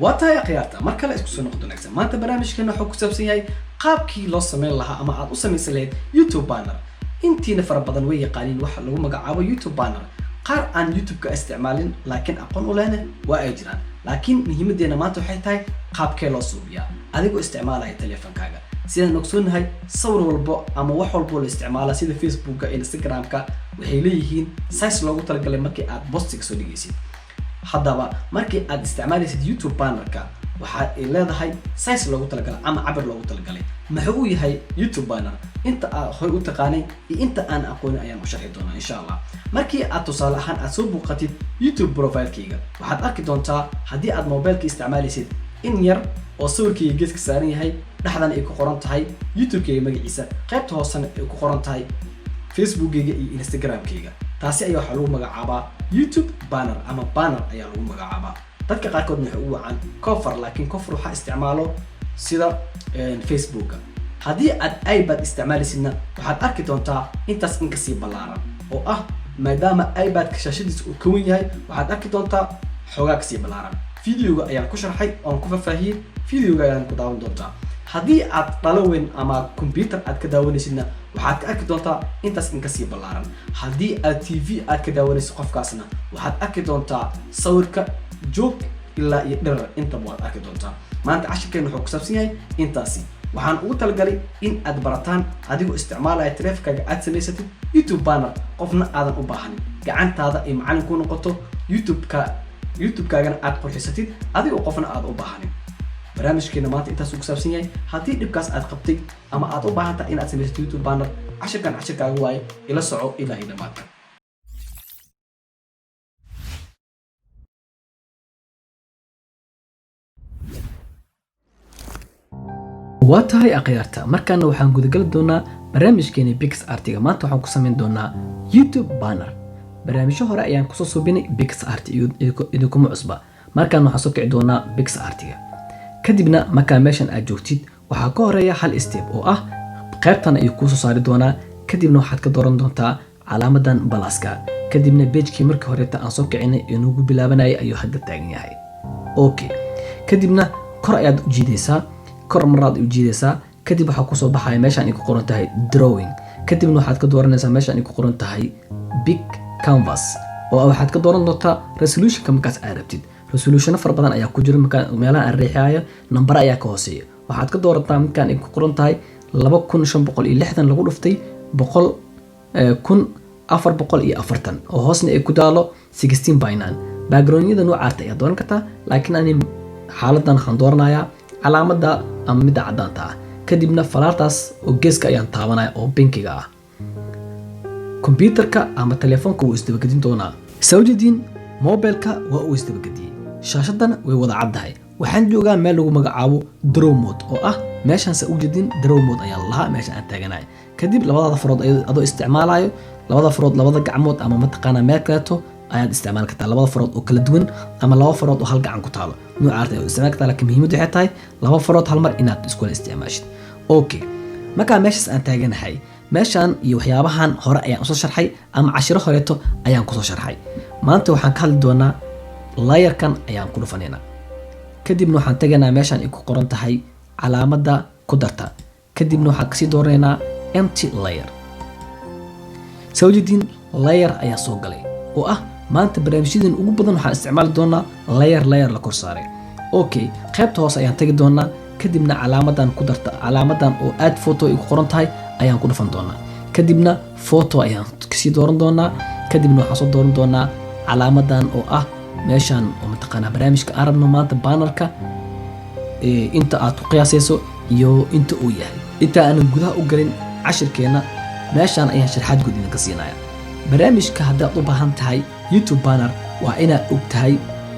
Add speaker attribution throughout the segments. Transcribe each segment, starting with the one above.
Speaker 1: واتاي قيادة مركا لا اسكو سنو قدو نكسن مانتا برامج كنا حوكو سابسيهاي قابكي لو سمين لها اما عاد اسميس لهيد يوتيوب بانر انتي نفر بدن وي قالين waxa lagu magacaabo YouTube banner qaar aan YouTube ka isticmaalin laakiin aqoon u leena waa ay jiraan laakiin muhiimadeena maanta waxay tahay qaabkee loo suubiyaa adigoo isticmaalaya taleefankaaga sidaan ogsoonahay sawir walbo ama wax walbo la isticmaala sida Facebook ka Instagram ka waxay leeyihiin size loogu talagalay markii aad postiga soo dhigaysid haddaba markii aad isticmaalaysid YouTube banner-ka waxa ay leedahay size loogu talagalay ama cabir loogu talagalay maxuu yahay YouTube banner inta hore u taqaanay iyo inta aan aqoon ayaan u sharxi doonaa insha Allah markii aad tusaale ahaan aad soo buuqatid YouTube profile-kayga waxaad arki doontaa haddii aad mobilka isticmaalaysid in yar oo sawirkayga geeska saaran yahay dhaxdan ay ku qoran tahay YouTube-kayga magaciisa qaybta hoosena ay ku qoran tahay Facebook-kayga iyo Instagram-kayga taasi ayaa waxa lagu magacaabaa YouTube banner ama banner ayaa lagu magacaabaa dadka qaarkood waxay u wacaan cover laakiin cover waxa isticmaalo sida Facebook haddii aad iPad isticmaalaysidna waxaad arki doontaa intaas in ka sii ballaaran oo ah maadaama iPad ka shaashadiisa uu ka weyn yahay waxaad arki doontaa xogaa ka sii ballaaran videoga ayaan ku sharxay oo ku faahfaahiyay videoga ayaan ku daawan doontaa haddii aad dhalo weyn ama computer aad ka daawanaysidna waxaad ka arki doontaa intaas in ka sii ballaaran haddii aad TV aad ka daawanaysid qofkaasna waxaad arki doontaa sawirka joog ilaa iyo dherer intaba waad arki doontaa maanta cashirkeena wuxuu ku saabsan yahay intaasi waxaan ugu talagalay in aad barataan adigoo isticmaalaya taleefankaaga aad samaysatid YouTube banner qofna aadan u baahanin gacantaada ay macallin ku noqoto YouTube-kaagana aad qurxisatid adigoo qofna aad u baahanin barnaamijkeena maanta intaas uu ku saabsan yahay haddii dhibkaas aad qabtay ama aad u baahan tahay inaad samaysatid YouTube banner cashirkaaga waaye ila soco ilaa iyo dhamaadka واتاي أقيارتا مركانا وحان قد دونا برامج كيني بيكس آرتيغا مانتا وحان كسامين دونا يوتيوب بانر برامج هورا ايان كسوسو بيني بيكس آرتي إدوكم عصبا مركانا وحان سوكي دونا بيكس آرتيغا كدبنا مكان ميشان أجوكتيد وحان كوريا حال استيب او قيبتانا يكوسو ساري دونا كدبنا وحان كدوران دونتا علامدان بلاسكا كدبنا بيجكي مركا هوريتا أن سوكي عيني ينوغو بلابناي أيو حد التاقني هاي اوكي كدبنا كور اياد جيديسا kor maraad u jiidaysaa kadib waxa ku soo baxay meeshan ay ku qoran tahay drawing kadibna waxaad ka dooranaysaa meeshan ay ku qoran tahay big canvas oo waxaad ka dooran doontaa resolution-ka markaas aad rabtid resolution far badan ayaa ku jira meelaha aan riixayo number ayaa ka hooseeya waxaad ka doorataa markaan ay ku qoran tahay 2560 lagu dhuftay 1440 oo hoosna ay ku daalo 16:9 background-yada noocaarta ayaa dooran kartaa laakiin aan xaaladan waxaan dooranayaa calaamada ama mid cadaanta ah kadibna falaartaas oo geeska ayaan taabanaya oo binkiga ah computerka ama telefoonka uu isdabagedin doonaa sawjidin mobilka waa uu isdabagediyay shaashadana way wada caddahay waxaan joogaa meel lagu magacaabo draw mode oo ah meeshaan sawjidin draw mode ayaa lahaa meesha aan taaganahay kadib labada farood adoo isticmaalayo labada farood labada gacmood ama mataqaana meel kaleeto ayaad isticmaal kartaa labada farood oo kala duwan ama laba farood oo hal gacan ku taalo noocaarta ay isticmaal kartaa laakiin muhiimadu waxay tahay laba farood hal mar inaad isku isticmaashid okay marka meeshaas aan taaganahay meeshaan iyo waxyaabahan hore ayaan soo sharxay ama cashiro horeeto ayaan ku soo sharxay maanta waxaan ka hadli doonaa layer-kan ayaan ku dhufaneynaa kadibna waxaan tagaynaa meeshaan ay ku qoran tahay calaamada ku darta kadibna waxaan kasii dooraneynaa empty layer sawjidin layer ayaa soo galay oo ah maanta barnaamijyadan ugu badan waxaan isticmaali doonaa layer la kor saaray okay qaybta hoose ayaan tagi doonaa kadibna calaamadan ku darta calaamadan oo add photo ay ku qoran tahay ayaan ku dhufan doonaa kadibna photo ayaan kasii dooran doonaa kadibna waxaan soo dooran doonaa calaamadan oo ah meeshaan oo mataqaanaa barnaamijka aan rabno maanta bannerka inta aad ku qiyaasayso iyo inta uu yahay inta aanan gudaha u galin cashirkeena meeshaan ayaan sharxaad guud idinka siinaya barnaamijka haddaad u baahan tahay YouTube banner waa inaad og tahay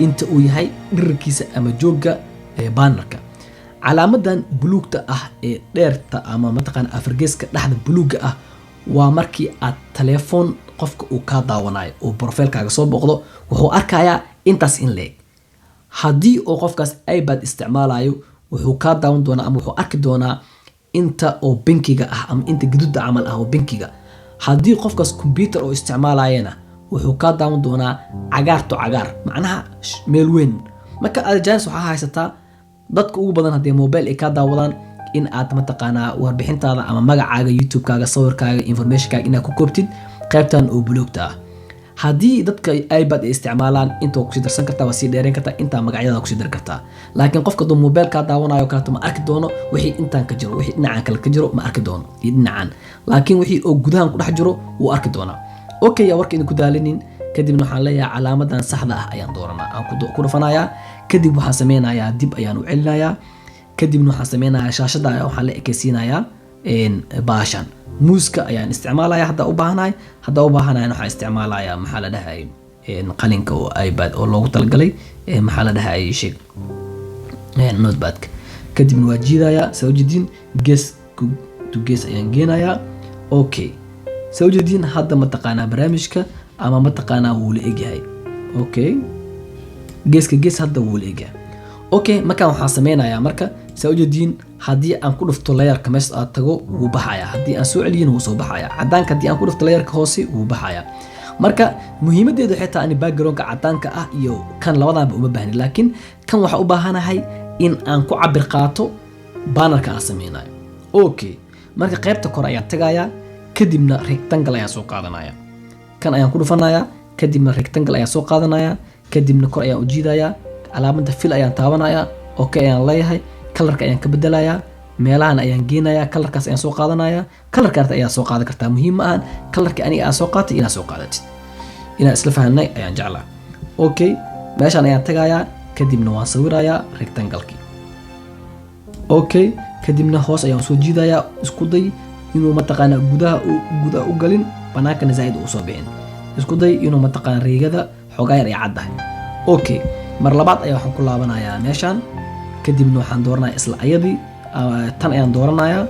Speaker 1: inta uu yahay dhererkiisa ama joogga bannerka calaamadan buluugta ah ee dheerta ama mataqaan afargeeska dhaxda buluugga ah waa markii aad telefoon qofka uu ka daawanayo oo profilkaaga soo boqdo wuxuu arkayaa intaas in leeg haddii oo qofkaas iPad isticmaalayo wuxuu ka daawan doonaa ama wuxuu arki doonaa inta oo binkiga ah ama inta gaduudda camal ah oo binkiga haddii qofkaas computer oo isticmaalayana wuxuu ka daawan doonaa cagaar to cagaar macnaha meel weyn marka aad jaanis waxaa haysataa dadka ugu badan haddii mobile ay ka daawadaan in aad mataqaanaa warbixintaada ama magacaaga youtube-kaaga sawirkaaga information-kaaga inaad ku koobtid qaybtan oo buluugta ah haddii dadka iPad ay isticmaalaan inta ku sii darsan kartaa waa sii dheereyn kartaa inta magacyada ku sii dar kartaa laakiin qofka doo mobile ka daawanayo kale ma arki doono wixii intaan ka jiro wixii dhinacan kale ka jiro ma arki doono iyo dhinacan laakiin wixii oo gudahan ku dhex jiro wuu arki doonaa okay ya warka in ku daalinin kadibna waxaan leeyahay calaamadan saxda ah ayaan dooranaa aan ku dhufanayaa kadib waxaan sameynayaa dib ayaan u celinayaa kadibna waxaan sameynayaa shaashada waxaan la ekeysiinayaa baashan muuska ayaan isticmaalayaa hadda u baahanahay waxaan isticmaalayaa maxaa la dhahay qalinka oo iPad oo loogu talagalay maxaa la dhahay sheeg notepadka kadibna waa jiidayaa soo jeedin gees ayaan geenayaa okay soo jeedin hadda mataqaanaa barnaamijka ama mataqaanaa wuu la egyahay okay gees hadda wuu la egyahay okay markaan waxaan sameynayaa marka soo jeedin haddii aan ku dhufto layerka meesha aad tago wuu baxayaa haddii aan soo celiyana wuu soo baxayaa cadaanka haddii aan ku dhufto layerka hoose wuu baxayaa marka muhiimadeedu xitaa ani backgroundka cadaanka ah iyo kan labadaanba uma baahni laakiin kan waxaa u baahanahay in aan ku cabir qaato bannerka aan sameynayo okay marka qaybta kore ayaan tagayaa kadibna rectangle ayaan soo qaadanaya kan ayaan ku dhufanayaa kadibna rectangle ayaan soo qaadanaya kadibna kor ayaan u jiidayaa calaamada fill ayaan taabanayaa okay ayaan leeyahay kalarka ayaan ka bedelayaa meelahan ayaan geenayaa kalarkaas ayaan soo qaadanayaa kalarkaas ayaa soo qaadan kartaa muhiim ma ahan kalarka aniga aan soo qaatay inaad soo qaadatid inaan isla fahanay ayaan jeclaa okay meeshan ayaan tagayaa kadibna waan sawirayaa rectangle-kii okay kadibna hoos ayaan soo jiidayaa isku day inuu mataqaanaa gudaha u galin banaankana zaa'id uu soo bixin isku day inuu mataqaanaa riigada xogaa yar ay caddahay okay mar labaad ayaa waxaan ku laabanayaa meeshan kadibna waxaan dooranayaa isla ayadii tan ayaan dooranayaa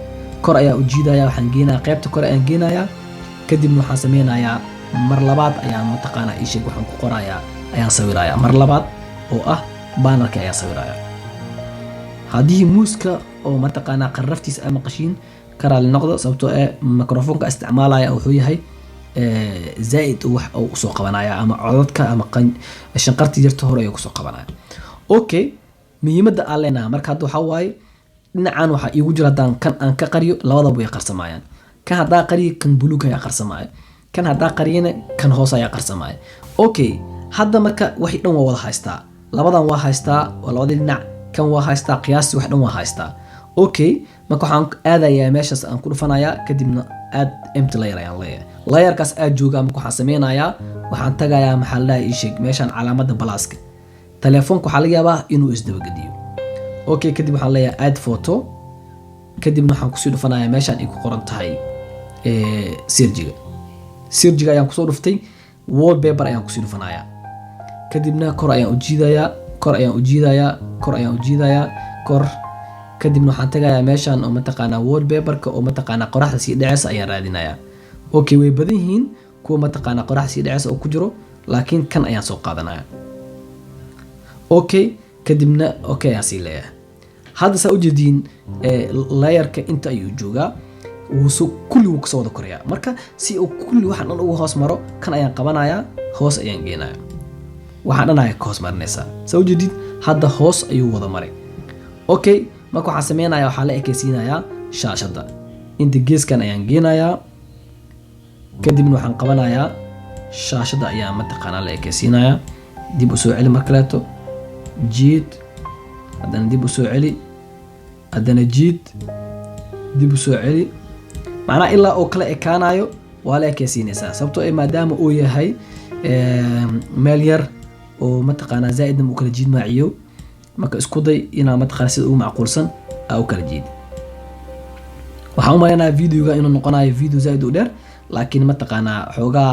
Speaker 1: kor ayaan u jiidayaa waxaan geenayaa qaybta kore ayaan geenayaa kadibna waxaan sameynayaa mar labaad ayaan mataqaanaa ii sheeg waxaan ku qorayaa ayaan sawirayaa mar labaad oo ah bannerka ayaan sawirayaa haddii muuska oo mataqaanaa qarraftiisa ama qashiin karaali noqdo sababtoo microphone-ka isticmaalaya wuxuu yahay zaa'id wax uu soo qabanaya ama codadka ama shanqartii jirta hore ayuu ku soo qabanaya okay muhiimadda aan leenahay marka hadda waxaa waaye dhinacan waxaa iigu jira haddaan kan aan ka qariyo labadaba way qarsamayaan kan haddaan qariyo kan buluug ayaa qarsamaya kan haddaan qariyana kan hoos ayaa qarsamaya okay hadda marka waxay dhan waa wada haystaa labadan waa haystaa waa labadii dhinac kan waa haystaa qiyaastii wax dhan waa haystaa okay marka waxaan aadayaa meeshaas aan ku dhufanayaa kadibna aad empty layer ayaan leeyahay layerkaas aad joogaa marka waxaan sameynayaa waxaan tagayaa maxaa la dhahay ii sheeg meeshaan calaamada balaaska telefoonka waxaa laga yaabaa inuu isdabagediyo okay kadib waxaan leeyahay add photo kadibna waxaan kusii dhufanayaa meeshaan ay ku qoran tahay sirjiga ayaan kusoo dhuftay wallpaper ayaan kusii dhufanayaa kadibna kor ayaan u jiidayaa kor kadibna waxaan tagayaa meeshaan oo mataqaanaa wallpaperka oo mataqaanaa qoraxda sii dhaceysa ayaan raadinayaa okay way badan yihiin kuwa mataqaanaa qoraxda sii dhaceysa oo ku jiro laakiin kan ayaan soo qaadanaya okay kadibna okay ayaan sii leeyahay hadda saa ujeediin layerka inta ayuu joogaa kulli wuu kasoo wada korayaa marka si uu kulli waxaan dhan ugu hoos maro kan ayaan qabanayaa hoos ayaan geenayaa waxaan dhan ayaa ka hoos marinaysaa saa ujeediin hadda hoos ayuu wada maray okay marka waxaan sameynayaa waxaa la ekeysiinayaa shaashada inta geeskan ayaan geenayaa kadibna waxaan qabanayaa shaashada ayaan mataqaanaa la ekeysiinayaa dib u soo celi mar kaleeto jiid haddana dib u soo celi haddana jiid dib u soo celi macnaha ilaa oo kala ekaanayo waa la ekeysiinaysaa sababtoo maadaama uu yahay meel yar oo mataqaanaa zaa'idna uu kala jiid maaciyo marka isku day inaa mataqaanaa sida ugu macquulsan aa u kala jiidi waxaan u maleynayaa videoga inuu noqonayo video zaa'id u dheer laakiin mataqaanaa xoogaa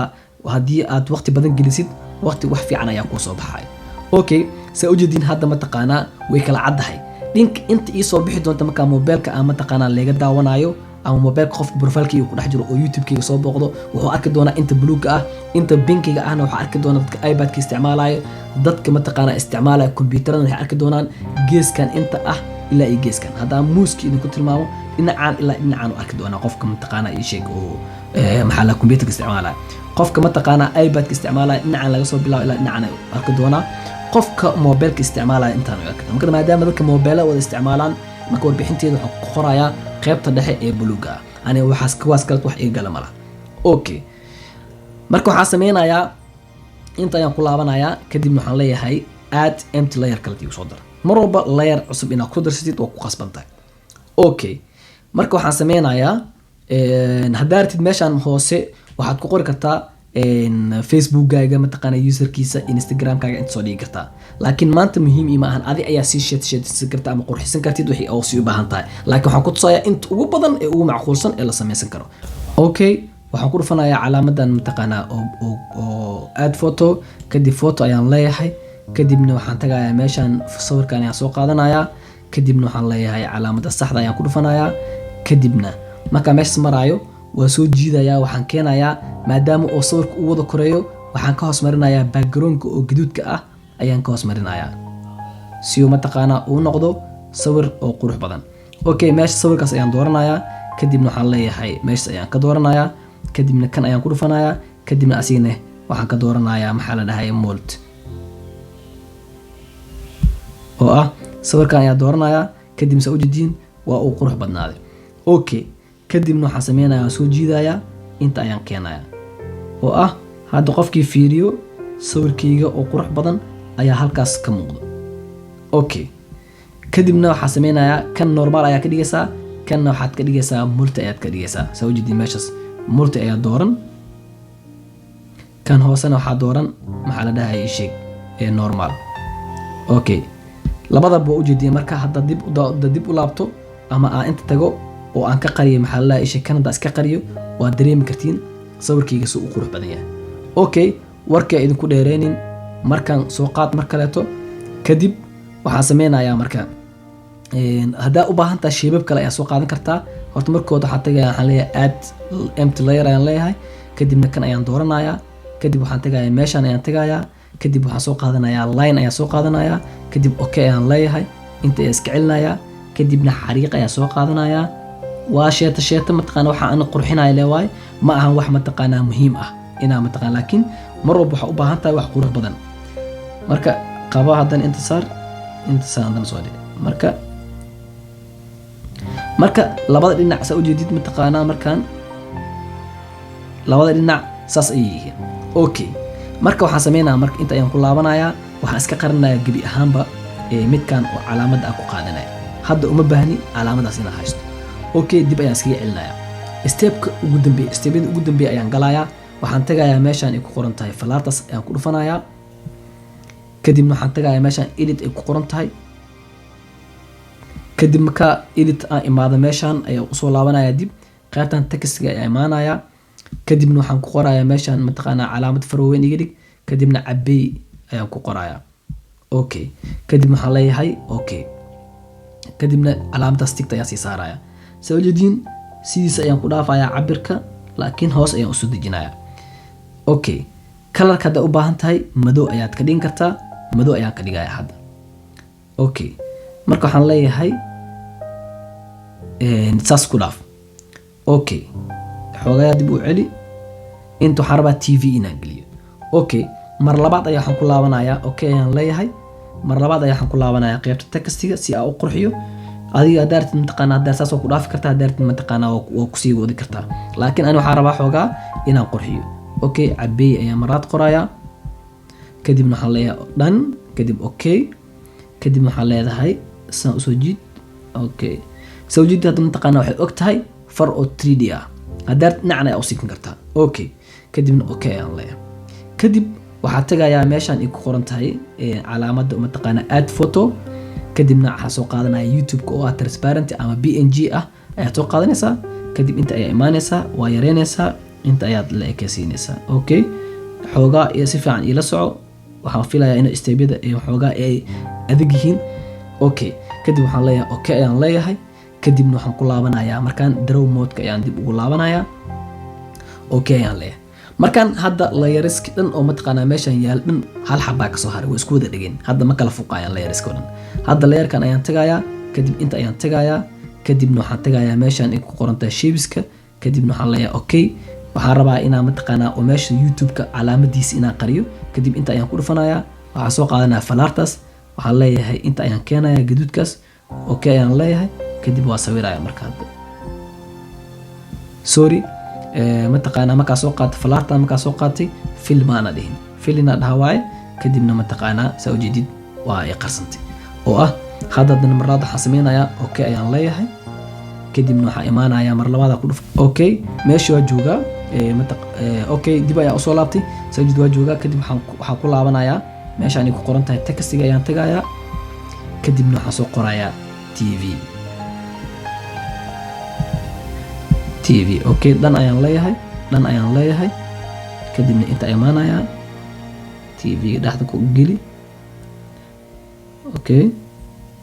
Speaker 1: haddii aad waqti badan gelisid waqti wax fiican ayaa kuu soo baxay okay saa ujeediin hadda mataqaanaa way kala caddahay dhink inta ii soo bixi doonta markaa mobilka aan mataqaanaa laga daawanayo ama mobilka qofka profilekayga ku dhex jiro oo youtube-kayga soo booqdo wuxuu arki doonaa inta buluugga ah inta binkiga ahna waxaa arki doonaa dadka iPad-ka isticmaalayo dadka mataqaanaa isticmaalaya kombiyuutarada waxay arki doonaan geeskan inta ah ilaa iyo geeskan haddaan muuska idinku tilmaamo dhinacaan ilaa dhinacaan u arki doonaa qofka mataqaanaa ii sheeg oo maxaa la kombiyuutarka isticmaalaya qofka mataqaanaa iPad-ka isticmaalaya dhinacaan laga soo bilaabo ilaa dhinacaan arki doonaa qofka mobilka isticmaalaya intaan u arkay marka maadaama dadka mobile wada isticmaalaan marka warbixinteedu waxa ku qorayaa qaybta dhexe ee buluuga ani waxaas kuwaas kale wax iga galama okay marka waxa sameeynayaa inta ayaan ku laabanayaa kadib waxaan leeyahay add empty layer kale tii soo dar mar walba layer cusub inaad ku darsatid oo ku qasbantahay okay marka waxaan sameynayaa hadaartid meeshan hoose waxaad ku qori kartaa Facebook-gaaga mataqaana userkiisa Instagram-kaaga inta soo dhigi kartaa laakiin maanta muhiim ima ahan adi ayaa si sheedsan kartaa ama qurxisan kartid wixii oo si u baahan tahay laakiin waxaan ku tusayaa inta ugu badan ee ugu macquulsan ee la sameeysan karo okay waxaan ku dhufanayaa calaamadan mataqaana oo add photo kadib photo ayaan leeyahay kadibna waxaan tagayaa meeshan sawirkan ayaan soo qaadanayaa kadibna waxaan leeyahay calaamada saxda ayaan ku dhufanayaa kadibna marka meesha maraayo waa soo jiidayaa waxaan keenayaa maadaama oo sawirka uu wada koreeyo waxaan ka hoos marinayaa background-ka oo gaduudka ah ayaan ka hoos marinayaa si uu mataqaana uu noqdo sawir oo qurux badan okay meesha sawirkaas ayaan dooranayaa kadibna waxaan leeyahay meesha ayaan ka dooranayaa kadibna kan ayaan ku dhufanayaa kadibna asigna waxaan ka dooranayaa maxaa la dhahay mold oo ah sawirkan ayaan dooranayaa kadibna sa u jeedin waa uu qurux badnaaday okay kadibna waxaan sameynayaa soo jiidayaa inta ayaan keenayaa oo ah hadda qofkii fiiriyo sawirkayga oo qurux badan ayaa halkaas ka muuqda okay kadibna waxaan sameynayaa kan normal ayaa ka dhigaysaa kanna waxaad ka dhigaysaa multi ayaad ka dhigaysaa soo jeedin meeshaas multi ayaa dooran kan hoosena waxaa dooran maxaa la dhahay sheeg ee normal okay labadaba waa u jeediyay marka hadda dib u laabto ama aan inta tago oo aan ka qariyo maxaa la dhahay sheeg kanada iska qariyo waa dareemi kartiin sawirkayga soo u qurux badan yahay okay warka idinku dheereenin markan soo qaad mar kaleeto kadib waxaan sameynayaa marka hadaa u baahan tahay shaybab kale ayaa soo qaadan kartaa horta markood waxaan tagayaa waxaan leeyahay add empty layer ayaan leeyahay kadibna kan ayaan dooranayaa kadib waxaan tagayaa meeshan ayaan tagayaa kadib waxaan soo qaadanayaa line ayaan soo qaadanayaa kadib okay ayaan leeyahay inta ayaan iska celinayaa kadibna xariiq ayaan soo qaadanayaa waa sheeta mataqaana waxa aan qurxinayo leeyahay ma ahan wax mataqaana muhiim ah inaa mataqaana laakiin mar walba waxa u baahan tahay wax qurux badan marka qaba hadan inta saar hadan soo dhig marka labada dhinac sa u jeedid mataqaana markaan labada dhinac saas ay yihiin okay marka waxaan sameynayaa marka inta ayaan ku laabanayaa waxaan iska qarinayaa gabi ahaanba midkan oo calaamada aan ku qaadanaya hadda uma baahni calaamadaas inaan haysto okay dib ayaan iskaga celinayaa stepka ugu dambeeya ayaan galayaa waxaan tagayaa meeshan ay ku qoran tahay falaartas ayaan ku dhufanayaa kadibna waxaan tagayaa meeshan edit ay ku qoran tahay kadib marka edit aan imaado meeshan ayaan usoo laabanayaa dib qaybtan textiga ayaan imaanayaa kadibna waxaan ku qorayaa meeshan mataqaana calaamad farweyn iga dhig kadibna cabey ayaan ku qorayaa okay kadib waxaan leeyahay okay kadibna calaamadaas tigta ayaan sii saarayaa soo jeedin sidiisa ayaan ku dhaafayaa cabirka laakiin hoos ayaan usoo dejinayaa okay kalarka hadda u baahan tahay madow ayaad ka dhigin kartaa madow ayaan ka dhigayaa hadda okay marka waxaan leeyahay saas ku dhaaf okay xoogaa dib u celi inta waxaan rabaa TV inaan geliyo okay mar labaad ayaa waxaan ku laabanayaa okay ayaan leeyahay mar labaad ayaa waxaan ku laabanayaa qaybta textiga si aan u qurxiyo adiga daartid mataqaana hadaa saas ku dhaafi kartaa daartid mataqaana waa ku sii wadi kartaa laakiin ani waxaan rabaa xoogaa inaan qurxiyo okay cabey ayaan maraad qorayaa kadibna waxaan leeyahay dhan kadib okay kadib waxaan leedahay saan usoo jiid okay soo jiid hadda mataqaana waxay og tahay far oo 3D ah hadaad dhinacna ayaa u siikan kartaa okay kadibna okay ayaan leeyahay kadib waxaa tagayaa meeshan ay ku qoran tahay calaamada mataqaana add photo kadibna waxaa soo qaadanaya YouTube-ka oo ah transparent ama PNG ah ayaa soo qaadanaysaa kadib inta ayaa imaanaysaa waa yareynaysaa inta ayaad la ekaysiinaysaa okay xoogaa iyo si fiican ila soco waxaan filayaa in steebyada ay xoogaa ay adag yihiin okay kadib waxaan leeyahay okay ayaan leeyahay kadibna waxaan ku laabanayaa markaan draw mode-ka ayaan dib ugu laabanayaa okay ayaan leeyahay markaan hadda layeriski dhan oo mataqaanaa meeshan yaal dhan hal xabaa ka soo haray waa isku wada dhigeen hadda ma kala fuqayaan layeriska dhan hadda layerkan ayaan tagayaa kadib inta ayaan tagayaa kadibna waxaan tagayaa meeshan ay ku qoran tahay shapeska kadibna waxaan leeyahay okay waxaan rabaa inaan mataqaanaa oo meesha YouTube-ka calaamadiisa inaan qariyo kadib inta ayaan ku dhufanayaa waxaan soo qaadanaya falaartaas waxaan leeyahay inta ayaan keenaya gaduudkaas okay ayaan leeyahay kadib waa sawiraya marka hadda sorry mataqaanaa markaa soo qaatay falaarta markaa soo qaatay film aan dhihin filina dhaha waaye kadibna mataqaanaa saa ujeedid waa ay qarsantay oo ah hadda mar labaad waxaan samaynayaa okay ayaan leeyahay kadibna waxaan imaanayaa mar labaad ku dhuf okay meesha waa joogaa okay dib ayaan usoo laabtay saa ujeedid waa joogaa kadib waxaan ku laabanayaa meeshaan ay ku qoran tahay textiga ayaan tagayaa kadibna waxaan soo qorayaa TV okay dan ayaan leeyahay kadibna inta imaanayaa TV dhaxda ku geli okay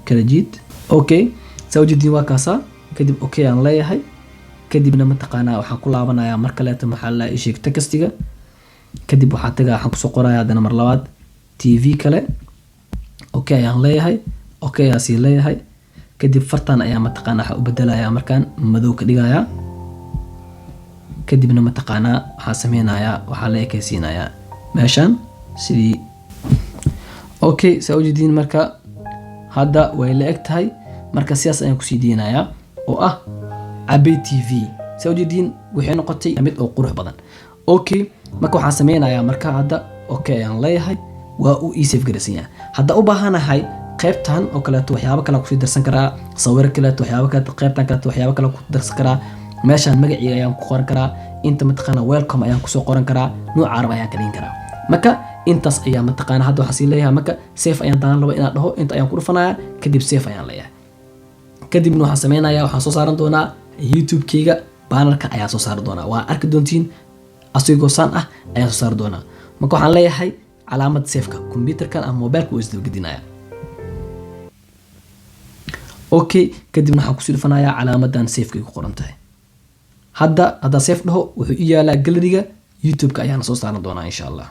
Speaker 1: kala jiid okay saa ujeedin waa kaasa kadib okay aan leeyahay kadibna mataqaanaa waxaan ku laabanayaa mar kaleeto maxaa la sheeg textiga kadib waxaan tagaa waxaan kusoo qorayaa hadana mar labaad TV kale okay ayaan leeyahay okay ayaan sii leeyahay kadib fartaan ayaa mataqaanaa waxaa u bedelayaa markaan madow ka dhigayaa kadibna mataqaanaa waxaan sameynayaa waxaa la ekaysiinayaa meeshaan sidii okay saa ujeedin marka hadda way la eg tahay marka sidaas ayaan kusii deynayaa oo ah Abay TV saa ujeedin waxay noqotay mid oo qurux badan okay marka waxaan sameynayaa marka hadda okay ayaan leeyahay waa uu ii save garaysan yahay hadda u baahanahay qaybtan oo kale waxyaabo kale ku sii darsan karaa sawir kale waxyaabo kale qaybtan kale waxyaabo kale ku darsan karaa meeshaan magaciisa ayaan ku qoran karaa inta mataqaana welcome ayaan ku soo qoran karaa nooc carab ayaan ka dhigin karaa marka intaas ayaa mataqaana hadda waxaan sii leeyahay marka save ayaan daan laba inaan dhaho inta ayaan ku dhufanayaa kadib save ayaan leeyahay kadibna waxaan sameynayaa waxaan soo saaran doonaa YouTube-kayga bannerka ayaan soo saari doonaa waa arki doontiin asigoo saan ah ayaan soo saari doonaa marka waxaan leeyahay calaamad save-ka computerkan ama mobileka oo isdaba gedinaya okay kadibna waxaan kusii dhufanayaa calaamadan save-ka ku qoran tahay hadda save dhaho wuxuu i yaalaa galeriga YouTube-ka ayaan soo saaran doonaa insha Allah.